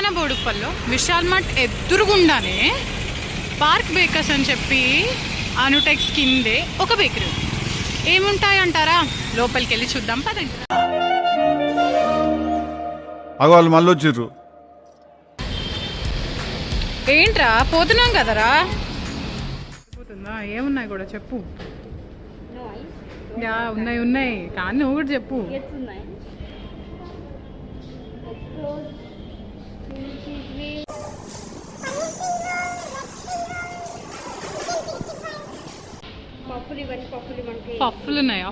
మన బోడుప్పల్లో Vishal mart ఎదురుగుండానే park baker's అని చెప్పి అనుటెక్స్ కిందే ఒక బేకరీ. ఏముంటాయి అంటారా? లోపలికి వెళ్ళి చూద్దాం పదండి. వాళ్ళు మళ్ళీ వచ్చిర్రు. ఏంట్రా పోతున్నాం కదరా. పోతుందా? ఏమున్నాయి కూడా చెప్పు. యా ఉన్నాయి ఉన్నాయి కానీ నువ్వు కూడా చెప్పు. పఫ్ఫులు ఉన్నాయా?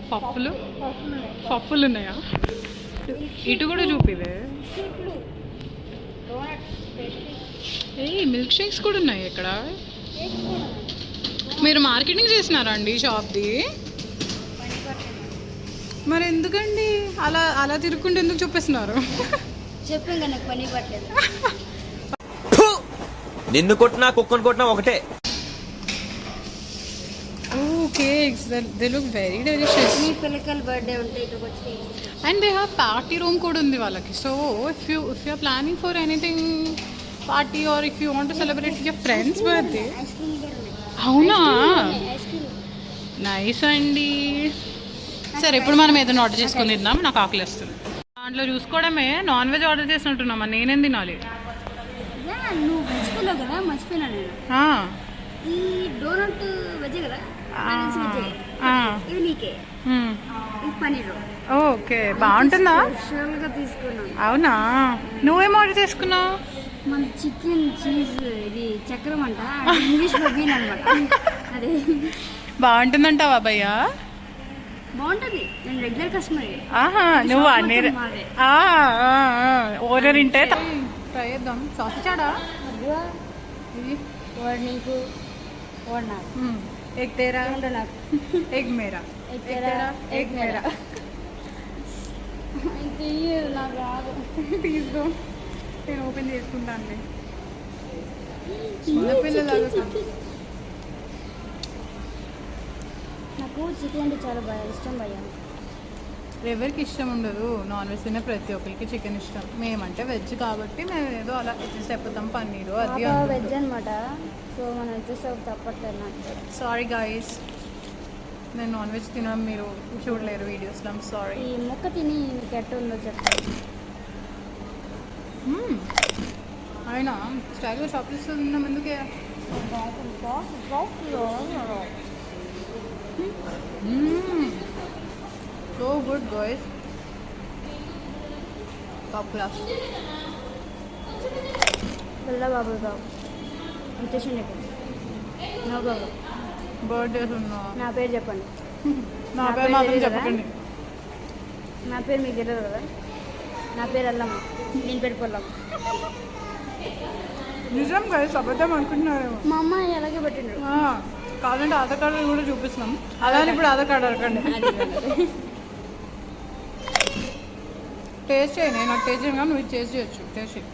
పఫ్ఫులు ఉన్నాయా? ఇటు కూడా చూపివే. ఏ మిల్క్ షేక్స్ కూడా ఉన్నాయి ఇక్కడ. మీరు మార్కెటింగ్ చేసినారా అండి షాప్ది? మరి ఎందుకండి అలా అలా తిరుక్కుంటే ఎందుకు చూపిస్తున్నారు? నిన్ను కొట్టినా కుక్కను కొట్టినా ఒకటే. Cakes, they look very delicious. మీ పిల్లల బర్త్డే ఉంటే ఇక్కడికి వచ్చి and they have party room కూడా ఉంది వాళ్ళకి. So if you are planning for anything party or if you want to celebrate your friend's birthday, ice cream కూడా ఉంది. అవునా? ఐస్ క్రీమ్ నైస్ అండి. సరే ఇప్పుడు మనం ఏదైనా ఆర్డర్ చేసుకొని తిందాం. నాకు ఆకలి వస్తుంది. దాంట్లో చూసుకోవడమే నాన్ వెజ్ ఆర్డర్ చేసినట్టున్నామా? నేనేం తినాలి? నువ్వు మర్చిపోలేవు కదా, మర్చిపోయినా నేను. ఈ డోనట్ వెజ్ కదా, ఇది నీకే. ఇది పన్నీర్. ఓకే బాగుంటుందా? స్పెషల్గా తీసుకున్నాను. అవునా? నువ్వేం ఆర్డర్ చేసుకున్నావు? మన చికెన్ చీజ్ ఇది చక్రం అంట, ఇంగ్లీష్ బీన్ అనమాట. అదే బాగుంటుందంటావా భయ్యా? బాగుంటుంది. నేను రెగ్యులర్ కస్టమర్. ఆహా నువ్వు అన్ని ఓర్డర్ ఇంటే ట్రై చేద్దాం. సాసిచాడా ఇది నీకు నాకు ఎగ్ తేరా నాకు ఎగ్ మేరా ఎగ్ మేరా నాకు రాదు. తీసుకో, నేను ఓపెన్ చేసుకుంటాను. చిన్నపిల్లలాగా. నాకు చికెన్ అంటే చాలా బాగా ఇష్టం భయ్యా. ఎవరికి ఇష్టం ఉండదు? నాన్ వెజ్ తినే ప్రతి ఒక్కరికి చికెన్ ఇష్టం. మేమంటే వెజ్ కాబట్టి మేము ఏదో అలా అడ్జస్ట్ అయిపోతాం. పన్నీరు అది వెజ్ అనమాట. సో మనం అడ్జస్ట్ అవ్వ తప్పట్లేదు. నాకు సారీ గాయస్, నేను నాన్ వెజ్ తిన మీరు చూడలేరు వీడియోస్లో. I'm sorry. ఈ మొక్క తిని మీకు ఎట్ట ఉందో చెప్పండి. అయినా స్టైల్గా షాప్స్ తిన్నాం ఎందుకే? So good guys, top class. పిల్ల బాబు బాబు వచ్చేసిండి. నో బాబు బర్త్డేస్ ఉన్నా. నా పేరు చెప్పండి. నా పేరు మాత్రం చెప్పకండి. నా పేరు మీకు తెలియదు కదా. నా పేరు అల్లమ్మ. నేను పేరు పొల్లమ్మ. నిజం గాయస్, అబద్ధం అనుకుంటున్నారేమో. మా అమ్మ అలాగే పెట్టిండ్రు. కాదంటే ఆధార్ కార్డు కూడా చూపిస్తున్నాం. అలానే ఇప్పుడు ఆధార్ కార్డు అడగండి. టేస్ట్ చేయి. నాకు టేస్ట్ చేయను, నువ్వు టేస్ట్ చేయొచ్చు. టేస్ట్ చేయి.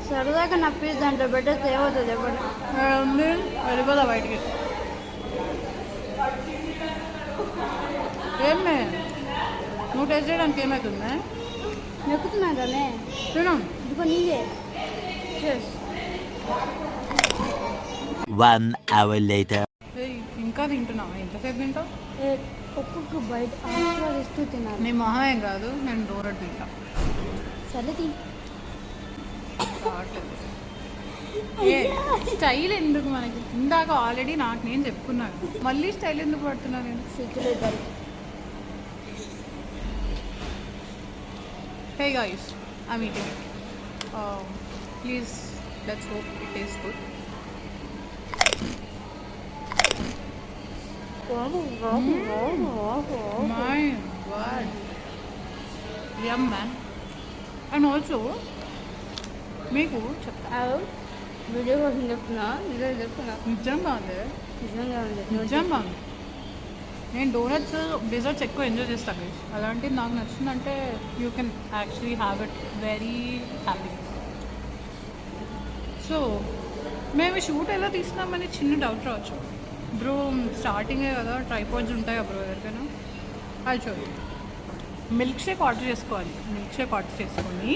సరదాగా నా పీస్ దాంట్లో పెట్టేస్తే ఏమవుతుంది చెప్పండి. ఉంది వెళ్ళిపోదా బయటికి. ఏమే నువ్వు టేస్ట్ చేయడానికి ఏమవుతుందా? నెక్కుతున్నా కానీ తిను. ఇదిగో నీదే. ఇంకా తింటున్నావా? ఎంతసేపు తింటావు? ఒక్కొక్క బయట ఆస్వాదిస్తూ తిన్నాను. నీ మొహం ఏం కాదు, నేను డోనట్ తింటా. సరే తిని. స్టైల్ ఎందుకు మనకి? ఇందాక ఆల్రెడీ నాకు నేను చెప్పుకున్నాను, మళ్ళీ స్టైల్ ఎందుకు పడుతున్నాను నేను? సిగ్గులేదు. Hey guys, I'm eating it. Please, let's hope it tastes good. My God, yum man. And also, మీకు చెప్తా, వీడియో కోసం చెప్తున్నా, నిజంగా నిజంగా ఉంది. నిజంగా నేను డోనట్స్ డిజర్ట్స్ ఎక్కువ ఎంజాయ్ చేస్తాను. అలాంటిది నాకు నచ్చిందంటే you can actually have it very happy. So మేము షూట్ ఎలా తీస్తున్నామని చిన్న డౌట్ రావచ్చు. బ్రో స్టార్టింగే కదా, ట్రైపాడ్స్ ఉంటాయా బ్రో ఎవరికైనా? అది చూడు, మిల్క్ షేక్ ఆర్డర్ చేసుకోవాలి. మిల్క్ షేక్ ఆర్డర్ చేసుకొని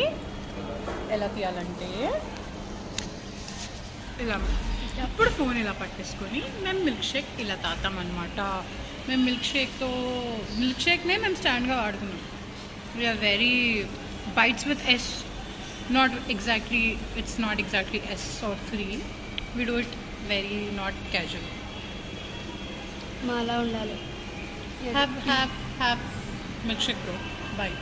ఎలా తీయాలంటే ఇలా, అప్పుడు ఫోన్ ఇలా పట్టేసుకొని మేము మిల్క్ షేక్ ఇలా తాతాం అనమాట. మేము మిల్క్ షేక్నే మేము స్టాండ్గా వాడుకున్నాం. We are very bites with us, not exactly, it's not exactly S R free. We do it very not casual. మా అలా ఉండాలి. Have milk shake bro. Bye.